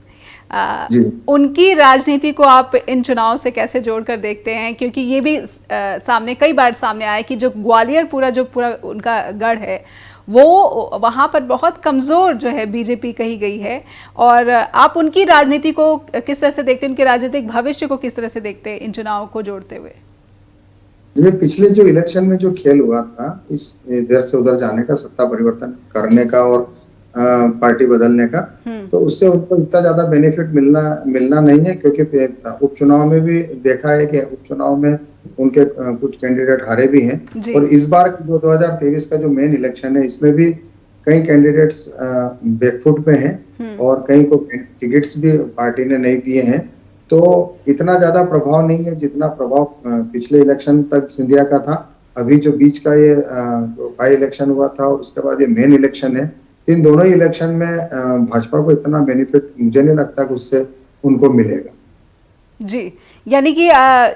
जी। उनकी राजनीति को आप इन चुनाव से कैसे जोड़कर देखते हैं? क्योंकि ये भी सामने कई बार सामने आया कि जो ग्वालियर जो पूरा उनका गढ़ है, वो वहाँ पर बहुत कमज़ोर जो है बीजेपी कही गई है। और आप उनकी राजनीति को किस तरह से देखते हैं, उनके राजनीतिक भविष्य को किस तरह से देखते हैं इन चुनावों को जोड़ते हुए? ये पिछले जो इलेक्शन में जो खेल हुआ था, इस इधर से उधर जाने का, सत्ता परिवर्तन करने का और पार्टी बदलने का, तो उससे उनको इतना ज्यादा बेनिफिट मिलना नहीं है, क्योंकि उपचुनाव में भी देखा है कि उपचुनाव में उनके कुछ कैंडिडेट हारे भी हैं। और इस बार जो 2023 का जो मेन इलेक्शन है, इसमें भी कई कैंडिडेट्स बैकफुट पे हैं और कई को टिकट्स भी पार्टी ने नहीं दिए हैं। तो इतना ज्यादा प्रभाव नहीं है जितना प्रभाव पिछले इलेक्शन तक सिंधिया का था। अभी जो बीच का ये जो बाई इलेक्शन हुआ था और उसके बाद ये मेन इलेक्शन है, इन दोनों ही इलेक्शन में भाजपा को इतना बेनिफिट मुझे नहीं लगता कि उससे उनको मिलेगा। जी, यानी कि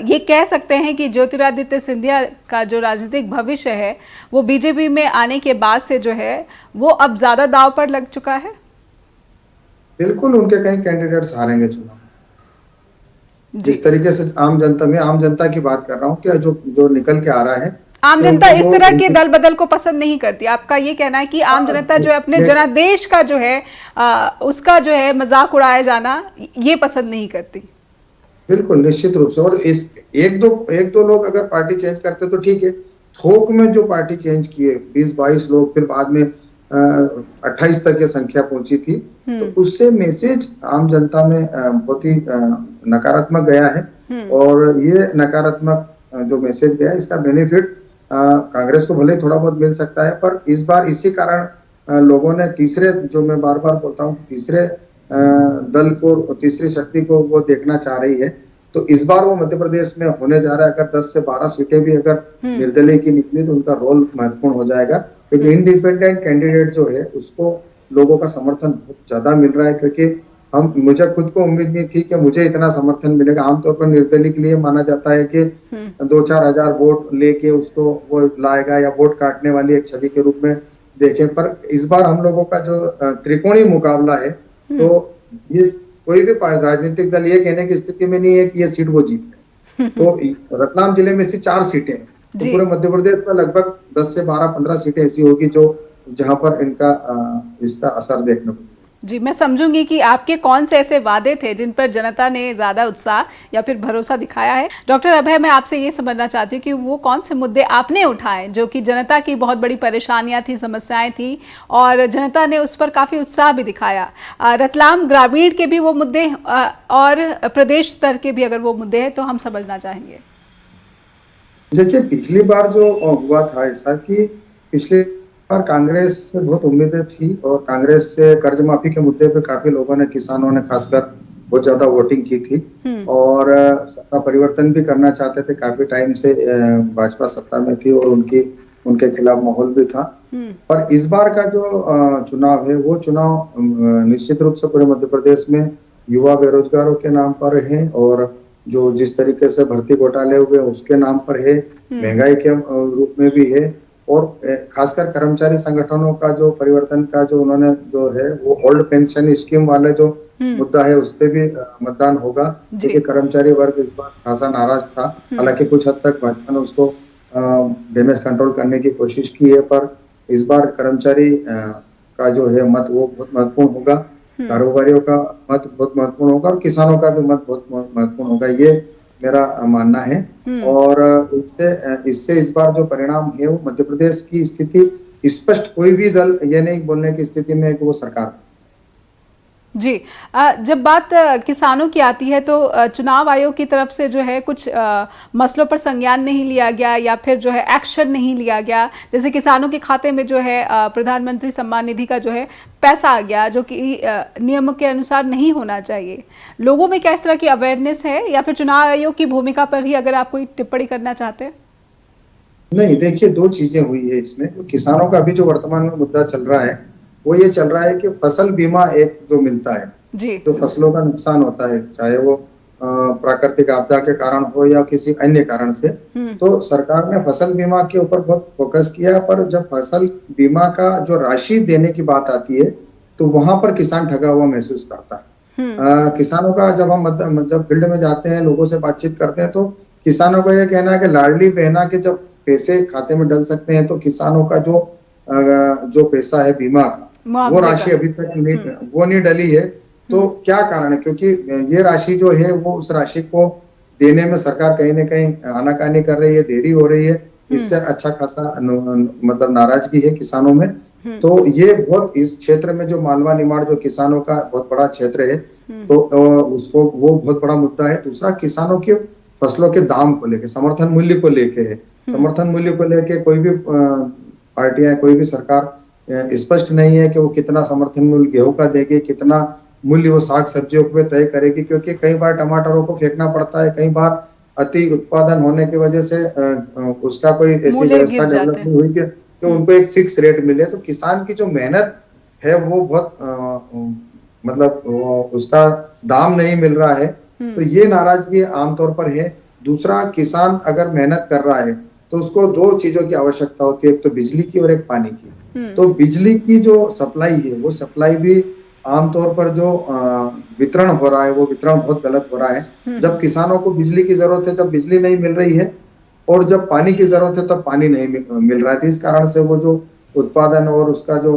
ये कह सकते हैं कि ज्योतिरादित्य सिंधिया का जो राजनीतिक भविष्य है वो बीजेपी में आने के बाद से जो है वो अब ज्यादा दांव पर लग चुका है। बिल्कुल, उनके कई कैंडिडेट्स हारेंगे चुनाव। जिस तरीके से आम जनता की बात कर रहा हूँ, क्या जो निकल के आ रहा है, आम जनता इस तरह के दल बदल को पसंद नहीं करती। आपका ये कहना है कि आम जनता जो है अपने जनादेश का जो है उसका जो है मजाक उड़ाया जाना ये पसंद नहीं करती। बिल्कुल, निश्चित रूप से। और इस एक दो लोग अगर पार्टी चेंज करते तो ठीक है, थोक में जो पार्टी चेंज किए 20-22 लोग, फिर बाद में 28 तक ये संख्या पहुंची थी, तो उससे मैसेज आम जनता में बहुत ही नकारात्मक गया है। और ये नकारात्मक जो मैसेज गया, इसका बेनिफिट कांग्रेस को भले थोड़ा बहुत मिल सकता है, पर इस बार इसी कारण लोगों ने तीसरे, जो मैं बार बार बोलता हूँ, तीसरे दल को, तीसरी शक्ति को वो देखना चाह रही है। तो इस बार वो मध्य प्रदेश में होने जा रहा है। अगर 10 से 12 सीटें भी अगर निर्दलीय की निकली तो उनका रोल महत्वपूर्ण हो जाएगा, क्योंकि इंडिपेंडेंट कैंडिडेट जो है उसको लोगों का समर्थन बहुत ज्यादा मिल रहा है। क्योंकि मुझे खुद को उम्मीद नहीं थी कि मुझे इतना समर्थन मिलेगा। आमतौर पर निर्दलीय के लिए माना जाता है कि 2-4 हजार वोट लेके उसको वो लाएगा या वोट काटने वाली एक छवि के रूप में देखें। पर इस बार हम लोगों का जो त्रिकोणीय मुकाबला है, तो ये कोई भी राजनीतिक दल ये कहने की स्थिति में नहीं है कि ये सीट वो जीत है। तो रतलाम जिले में से 4 सीटें, तो पूरे मध्य प्रदेश में लगभग 10 से 12-15 सीटें ऐसी होगी जो जहां पर इसका असर देखने को। जी, मैं समझूंगी कि आपके कौन से ऐसे वादे थे जिन पर जनता ने ज़्यादा उत्साह या फिर भरोसा दिखाया है। डॉक्टर अभय, मैं आपसे ये समझना चाहती हूँ कि वो कौन से मुद्दे आपने उठाए जो कि जनता की बहुत बड़ी परेशानियाँ थी, समस्याएं थी, और जनता ने उस पर काफ़ी उत्साह भी दिखाया। रतलाम ग्रामीण के भी वो मुद्दे और प्रदेश स्तर के भी अगर वो मुद्दे हैं तो हम समझना चाहेंगे। देखिए, पिछली बार जो हुआ था ऐसा कि पिछले पर कांग्रेस से बहुत उम्मीदें थी और कांग्रेस से कर्ज माफी के मुद्दे पे काफी लोगों ने, खिसानों ने खासकर बहुत ज्यादा वोटिंग की थी और सत्ता परिवर्तन भी करना चाहते थे। काफी टाइम से भाजपा सत्ता में थी और उनके खिलाफ माहौल भी था। पर इस बार का जो चुनाव है, वो चुनाव निश्चित रूप से पूरे मध्य प्रदेश में युवा बेरोजगारों के नाम पर है और जो जिस तरीके से भर्ती घोटाले हुए उसके नाम पर है, महंगाई के रूप में भी है, और खासकर कर्मचारी संगठनों का जो परिवर्तन का जो उन्होंने जो है वो ओल्ड पेंशन स्कीम वाले जो मुद्दा है उस पर भी मतदान होगा, क्योंकि कर्मचारी वर्ग इस बार खासा नाराज था। हालांकि कुछ हद तक भाजपा ने उसको डैमेज कंट्रोल करने की कोशिश की है, पर इस बार कर्मचारी का जो है मत वो बहुत महत्वपूर्ण होगा, कारोबारियों का मत बहुत महत्वपूर्ण होगा और किसानों का भी मत बहुत महत्वपूर्ण होगा, ये मेरा मानना है। और इससे इस बार जो परिणाम है वो मध्य प्रदेश की स्थिति स्पष्ट, कोई भी दल ये नहीं बोलने की स्थिति में है कि वो सरकार। जी, जब बात किसानों की आती है तो चुनाव आयोग की तरफ से जो है कुछ मसलों पर संज्ञान नहीं लिया गया या फिर जो है एक्शन नहीं लिया गया। जैसे किसानों के खाते में जो है प्रधानमंत्री सम्मान निधि का जो है पैसा आ गया, जो कि नियमों के अनुसार नहीं होना चाहिए। लोगों में क्या इस तरह की अवेयरनेस है, या फिर चुनाव आयोग की भूमिका पर ही अगर आप कोई टिप्पणी करना चाहते हैं? नहीं, देखिए, 2 चीजें हुई है इसमें। किसानों का अभी जो वर्तमान में मुद्दा चल रहा है वो ये चल रहा है कि फसल बीमा एक जो मिलता है, जी, जो फसलों का नुकसान होता है, चाहे वो प्राकृतिक आपदा के कारण हो या किसी अन्य कारण से, तो सरकार ने फसल बीमा के ऊपर बहुत फोकस किया। पर जब फसल बीमा का जो राशि देने की बात आती है तो वहां पर किसान ठगा हुआ महसूस करता है। किसानों का जब हम जब फील्ड में जाते हैं, लोगों से बातचीत करते हैं, तो किसानों का यह कहना है कि लाडली बहना के जब पैसे खाते में डल सकते हैं तो किसानों का जो पैसा है बीमा का, वो राशि अभी तक नहीं डली है। तो क्या कारण है? क्योंकि ये राशि जो है वो उस राशि को देने में सरकार कहीं ना कहीं आनाकानी कर रही है, देरी हो रही है। इससे अच्छा खासा मतलब नाराजगी है किसानों में। तो ये बहुत इस क्षेत्र में जो मालवा निमाड़ जो किसानों का बहुत बड़ा क्षेत्र है, तो उसको वो बहुत बड़ा मुद्दा है। दूसरा, किसानों के फसलों के दाम को लेके, समर्थन मूल्य को लेके है। समर्थन मूल्य को लेके कोई भी पार्टियां, कोई भी सरकार स्पष्ट नहीं है कि वो कितना समर्थन मूल्य गेहूं का देगी, कितना मूल्य वो साग सब्जियों पे तय करेगी। क्योंकि कई बार टमाटरों को फेंकना पड़ता है, कई बार अति उत्पादन होने की वजह से उसका कोई ऐसी व्यवस्था डेवलप नहीं हुई कि उनको एक फिक्स रेट मिले। तो किसान की जो मेहनत है वो बहुत मतलब उसका दाम नहीं मिल रहा है। तो ये नाराजगी आमतौर पर है। दूसरा, किसान अगर मेहनत कर रहा है तो उसको दो चीजों की आवश्यकता होती है, एक तो बिजली की और एक पानी की। तो बिजली की जो सप्लाई है, वो सप्लाई भी आमतौर पर जो वितरण हो रहा है, वो वितरण बहुत गलत हो रहा है। जब किसानों को बिजली की जरूरत है, जब बिजली नहीं मिल रही है, और जब पानी की जरूरत है तब पानी नहीं मिल रहा है। इस कारण से वो जो उत्पादन और उसका जो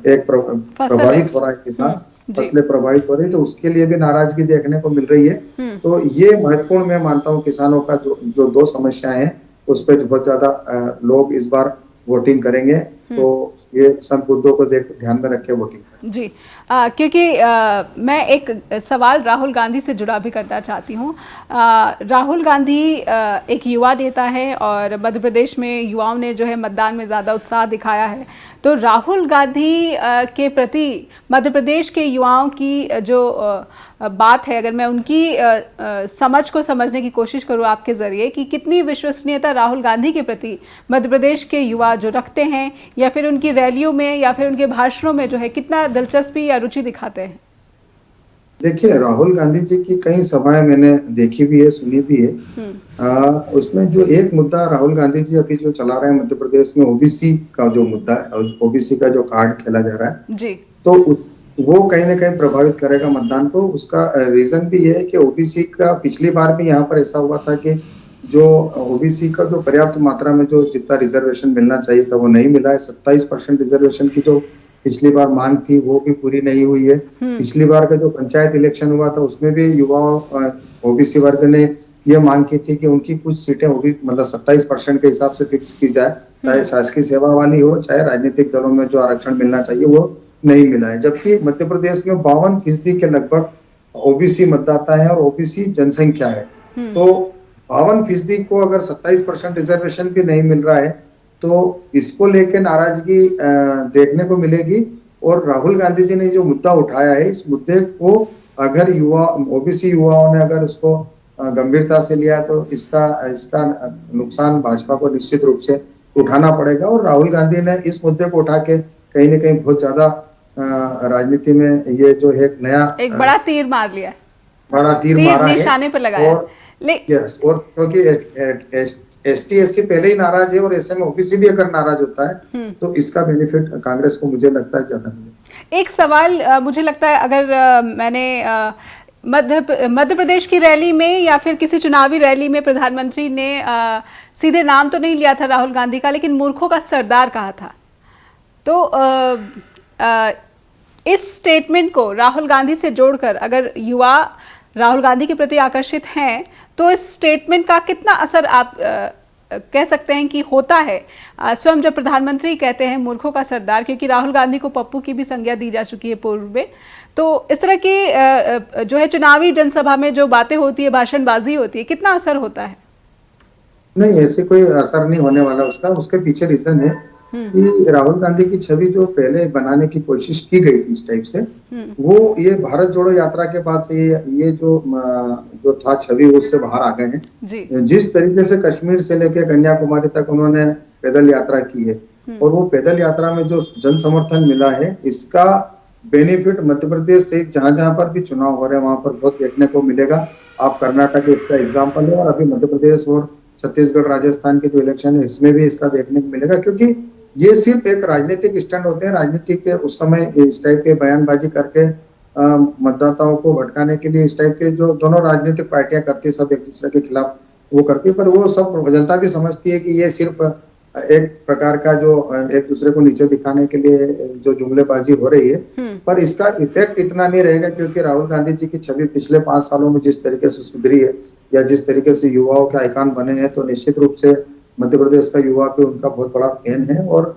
एक प्रभावित हो रहा है, किसान फसलें प्रभावित हो रही है, तो उसके लिए भी नाराजगी देखने को मिल रही है। तो ये महत्वपूर्ण मैं मानता हूँ किसानों का जो दो समस्याएं हैं, उस पर बहुत ज्यादा लोग इस बार वोटिंग करेंगे। तो ये सब मुद्दों को ध्यान में रख के वोटिंग करें। जी, क्योंकि मैं एक सवाल राहुल गांधी से जुड़ा भी करना चाहती हूँ। राहुल गांधी एक युवा नेता है और मध्य प्रदेश में युवाओं ने जो है मतदान में ज़्यादा उत्साह दिखाया है। तो राहुल गांधी के प्रति मध्य प्रदेश के युवाओं की जो बात है, अगर मैं उनकी समझ को समझने की कोशिश करूँ आपके ज़रिए, कि कितनी विश्वसनीयता राहुल गांधी के प्रति मध्य प्रदेश के युवा जो रखते हैं, या फिर उनकी रैलियों में या फिर उनके भाषणों में जो है कितना दिलचस्पी या रुचि दिखाते हैं? देखिए, राहुल गांधी जी की कई सभाएं मैंने देखी भी है, सुनी भी है। उसमें जो एक मुद्दा राहुल गांधी जी अभी जो चला रहे हैं मध्य प्रदेश में, ओबीसी का जो मुद्दा है, ओबीसी का जो कार्ड खेला जा रहा है जी, तो वो कहीं ना कहीं प्रभावित करेगा मतदान को। उसका रीजन भी ये है कि ओबीसी का पिछली बार भी यहाँ पर ऐसा हुआ था कि जो ओबीसी का जो पर्याप्त मात्रा में जो जितना रिजर्वेशन मिलना चाहिए था वो नहीं मिला है। 27% रिजर्वेशन की जो पिछली बार मांग थी वो भी पूरी नहीं हुई है। पिछली बार का जो पंचायत इलेक्शन हुआ था उसमें भी युवाओं ओबीसी वर्ग ने ये मांग की थी कि उनकी कुछ सीटें मतलब 27% के हिसाब से फिक्स की जाए, चाहे शासकीय सेवा वाली हो, चाहे राजनीतिक दलों में जो आरक्षण मिलना चाहिए वो नहीं मिला है। जबकि मध्य प्रदेश में 52% के लगभग ओबीसी मतदाता है और ओबीसी जनसंख्या है। तो 52% को अगर 27% रिजर्वेशन भी नहीं मिल रहा है तो इसको लेके नाराजगी देखने को मिलेगी। और राहुल गांधी जी ने जो मुद्दा उठाया है, इस मुद्दे को अगर ओबीसी युवाओं ने अगर उसको गंभीरता से लिया तो इसका नुकसान भाजपा को निश्चित रूप से उठाना पड़ेगा। और राहुल गांधी ने इस मुद्दे को उठा के कहीं ना कहीं बहुत ज्यादा राजनीति में ये जो है एक बड़ा तीर मार लिया, बड़ा तीर मारा है, निशाने पर लगाया। और क्योंकि ST/SC पहले ही नाराज है और ऐसे में ओबीसी भी अगर नाराज होता है तो इसका बेनिफिट कांग्रेस को मुझे लगता है ज्यादा मिलेगा। एक सवाल मुझे लगता है, अगर मैंने मध्य प्रदेश की रैली में या फिर किसी चुनावी रैली में प्रधानमंत्री ने सीधे नाम तो नहीं लिया था राहुल गांधी का, लेकिन मूर्खों का सरदार कहा था। तो इस स्टेटमेंट को राहुल गांधी से जोड़कर अगर युवा राहुल गांधी के प्रति आकर्षित हैं तो इस स्टेटमेंट का कितना असर आप कह सकते हैं कि होता है? स्वयं जब प्रधानमंत्री कहते हैं मूर्खों का सरदार, क्योंकि राहुल गांधी को पप्पू की भी संज्ञा दी जा चुकी है पूर्व में, तो इस तरह की जो है चुनावी जनसभा में जो बातें होती है, भाषणबाजी होती है, कितना असर होता है? नहीं, ऐसे कोई असर नहीं होने वाला उसका। उसके पीछे रीजन है कि राहुल गांधी की छवि जो पहले बनाने की कोशिश की गई थी इस टाइप से, वो ये भारत जोड़ो यात्रा के बाद से ये जो था छवि उससे बाहर आ गए हैं। जिस तरीके से कश्मीर से लेकर कन्याकुमारी तक उन्होंने पैदल यात्रा की है और वो पैदल यात्रा में जो जन समर्थन मिला है, इसका बेनिफिट मध्य प्रदेश से जहां जहां पर भी चुनाव हो रहे हैं वहां पर बहुत देखने को मिलेगा। आप कर्नाटक इसका एग्जाम्पल है, और अभी मध्य प्रदेश और छत्तीसगढ़ राजस्थान के जो इलेक्शन है इसमें भी इसका देखने को मिलेगा, क्योंकि ये सिर्फ एक राजनीतिक स्टैंड होते हैं। राजनीति के उस समय इस टाइप के बयानबाजी करके मतदाताओं को भटकाने के लिए इस टाइप के जो दोनों राजनीतिक पार्टियां करती है, सब एक दूसरे के खिलाफ वो करती है, पर वो सब जनता भी समझती है कि ये सिर्फ एक प्रकार का जो एक दूसरे को नीचे दिखाने के लिए जो जुमलेबाजी हो रही है, पर इसका इफेक्ट इतना नहीं रहेगा, क्योंकि राहुल गांधी जी की छवि पिछले 5 सालों में जिस तरीके से सुधरी है, या जिस तरीके से युवाओं के आइकॉन बने हैं, तो निश्चित रूप से मध्य प्रदेश का युवा भी उनका बहुत बड़ा फैन है, और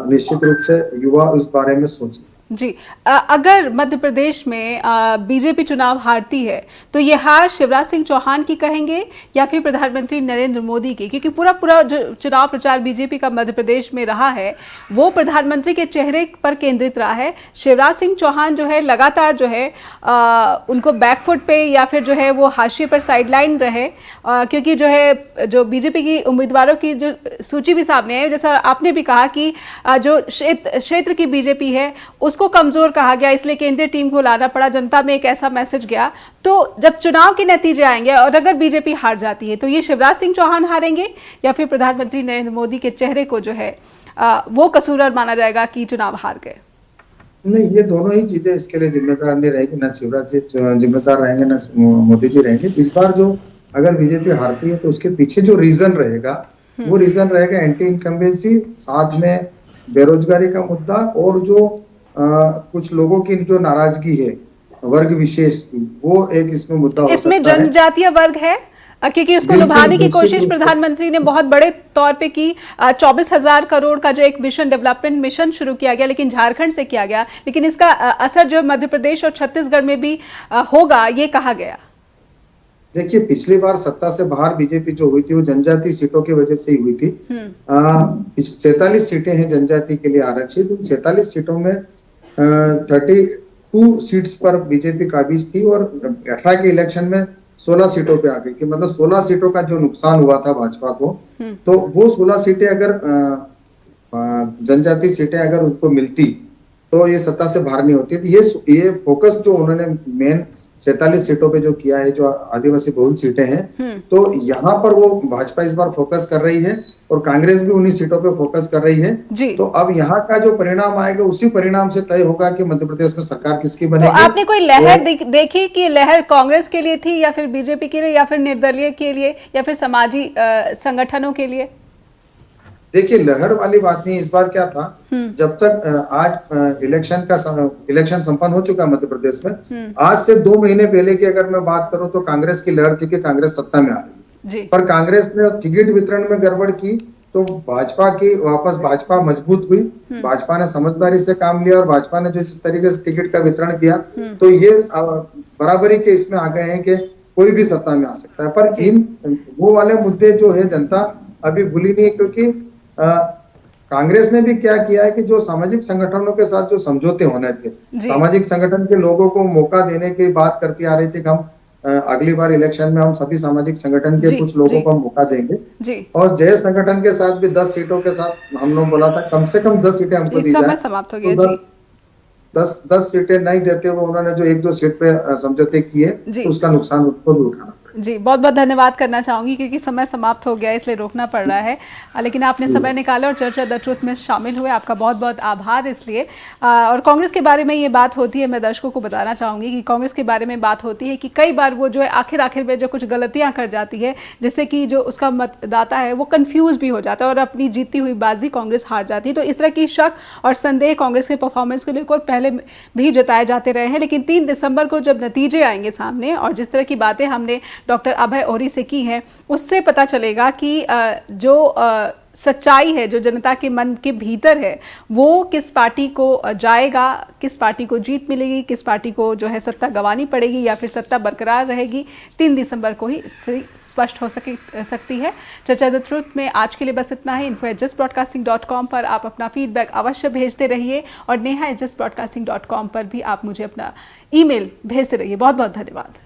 निश्चित रूप से युवा इस बारे में सोचे। जी, अगर मध्य प्रदेश में बीजेपी चुनाव हारती है तो ये हार शिवराज सिंह चौहान की कहेंगे या फिर प्रधानमंत्री नरेंद्र मोदी की? क्योंकि पूरा जो चुनाव प्रचार बीजेपी का मध्य प्रदेश में रहा है वो प्रधानमंत्री के चेहरे पर केंद्रित रहा है। शिवराज सिंह चौहान जो है लगातार जो है उनको बैकफुट पे या फिर जो है वो हाशिए पर साइडलाइन रहे, क्योंकि जो है जो बीजेपी की उम्मीदवारों की जो सूची भी सामने है, जैसा आपने भी कहा कि जो क्षेत्र की बीजेपी है उसको कमजोर कहा गया, इसलिए केंद्रीय टीम को लाना पड़ा। जनता में एक ऐसा मैसेज गया। तो जब चुनाव के नतीजे आएंगे और अगर बीजेपी हार जाती है तो ये शिवराज सिंह चौहान हारेंगे या फिर प्रधानमंत्री नरेंद्र मोदी के चेहरे को जो है वो कसूरवार माना जाएगा कि चुनाव हार गए? नहीं, ये दोनों ही चीजें इसके लिए जिम्मेदार नहीं रहेगी। ना शिवराज जी जिम्मेदार रहेंगे, ना मोदी जी रहेंगे। इस बार जो अगर बीजेपी हारती है तो उसके पीछे जो रीजन रहेगा वो रीजन रहेगा एंटी इनकम्बेंसी, साथ में बेरोजगारी का मुद्दा, और जो कुछ लोगों की जो नाराजगी है वर्ग विशेष की, वो एक इसमें मुद्दा हो सकता है। इसमें जनजातीय वर्ग है, क्योंकि उसको लुभाने की कोशिश प्रधानमंत्री ने बहुत बड़े तौर पे की। 24,000 करोड़ का जो एक मिशन, डेवलपमेंट मिशन शुरू किया गया, लेकिन झारखंड से किया गया, लेकिन इसका असर जो मध्य प्रदेश और छत्तीसगढ़ में भी होगा ये कहा गया। देखिए, पिछली बार सत्ता से बाहर बीजेपी जो हुई थी वो जनजातीय सीटों की वजह से ही हुई थी। 47 सीटें हैं जनजाति के लिए आरक्षित। 47 सीटों में 32 सीट्स पर बीजेपी काबिज थी, और 18 के इलेक्शन में 16 सीटों पे आ गई थी। मतलब 16 सीटों का जो नुकसान हुआ था भाजपा को, तो वो 16 सीटें अगर जनजातीय सीटें अगर उनको मिलती तो ये सत्ता से बाहर नहीं होती थी। ये फोकस जो उन्होंने मेन 47 सीटों पे जो किया है, जो आदिवासी बहुल सीटें हैं, तो यहाँ पर वो भाजपा इस बार फोकस कर रही है, और कांग्रेस भी उन्हीं सीटों पे फोकस कर रही है। तो अब यहाँ का जो परिणाम आएगा उसी परिणाम से तय होगा कि मध्य प्रदेश में सरकार किसकी बनेगी। तो आपने कोई लहर देखी कि लहर कांग्रेस के लिए थी या फिर बीजेपी के लिए या फिर निर्दलीय के लिए या फिर समाजी संगठनों के लिए? देखिए, लहर वाली बात नहीं। इस बार क्या था, जब तक आज इलेक्शन संपन्न हो चुका मध्य प्रदेश में, आज से 2 महीने पहले की अगर मैं बात करूं तो कांग्रेस की लहर थी कि कांग्रेस सत्ता में आ रही है, पर कांग्रेस ने टिकट वितरण में गड़बड़ की, तो भाजपा मजबूत हुई। भाजपा ने समझदारी से काम लिया, और भाजपा ने जो इस तरीके से टिकट का वितरण किया, तो ये बराबरी के इसमें आ गए हैं कि कोई भी सत्ता में आ सकता है। पर वो वाले मुद्दे जो है जनता अभी भूली नहीं है, क्योंकि कांग्रेस ने भी क्या किया है कि जो सामाजिक संगठनों के साथ जो समझौते होने थे, सामाजिक संगठन के लोगों को मौका देने की बात करती आ रही थी कि हम अगली बार इलेक्शन में हम सभी सामाजिक संगठन के कुछ लोगों को हम मौका देंगे, और जय संगठन के साथ भी 10 सीटों के साथ हम लोग बोला था कम से कम 10 सीटें हमको दी जाए। समाप्त हो गया जी। 10 सीटें नहीं देते हुए उन्होंने जो 1-2 सीट पे समझौते किए, तो उसका नुकसान उनको भी उठाना। जी, बहुत बहुत धन्यवाद करना चाहूँगी, क्योंकि समय समाप्त हो गया इसलिए रोकना पड़ रहा है, लेकिन आपने समय निकाला और चर्चा द ट्रुथ में शामिल हुए, आपका बहुत बहुत आभार इसलिए। और कांग्रेस के बारे में ये बात होती है, मैं दर्शकों को बताना चाहूँगी कि कांग्रेस के बारे में बात होती है कि कई बार वो जो है आखिर में जो कुछ गलतियाँ कर जाती है, जिससे कि जो उसका मतदाता है वो कन्फ्यूज़ भी हो जाता है और अपनी जीती हुई बाजी कांग्रेस हार जाती है। तो इस तरह की शक और संदेह कांग्रेस के परफॉर्मेंस को लेकर पहले भी जताए जाते रहे हैं, लेकिन 3 दिसंबर को जब नतीजे आएंगे सामने और जिस तरह की बातें हमने डॉक्टर अभय ओरी से की है, उससे पता चलेगा कि जो सच्चाई है, जो जनता के मन के भीतर है, वो किस पार्टी को जाएगा, किस पार्टी को जीत मिलेगी, किस पार्टी को जो है सत्ता गंवानी पड़ेगी या फिर सत्ता बरकरार रहेगी। 3 दिसंबर को ही स्थिति स्पष्ट हो सकती है। चर्चा द ट्रुथ में आज के लिए बस इतना है। info@justbroadcasting.com पर आप अपना फीडबैक अवश्य भेजते रहिए और neha@justbroadcasting.com पर भी आप मुझे अपना ईमेल भेजते रहिए। बहुत बहुत धन्यवाद।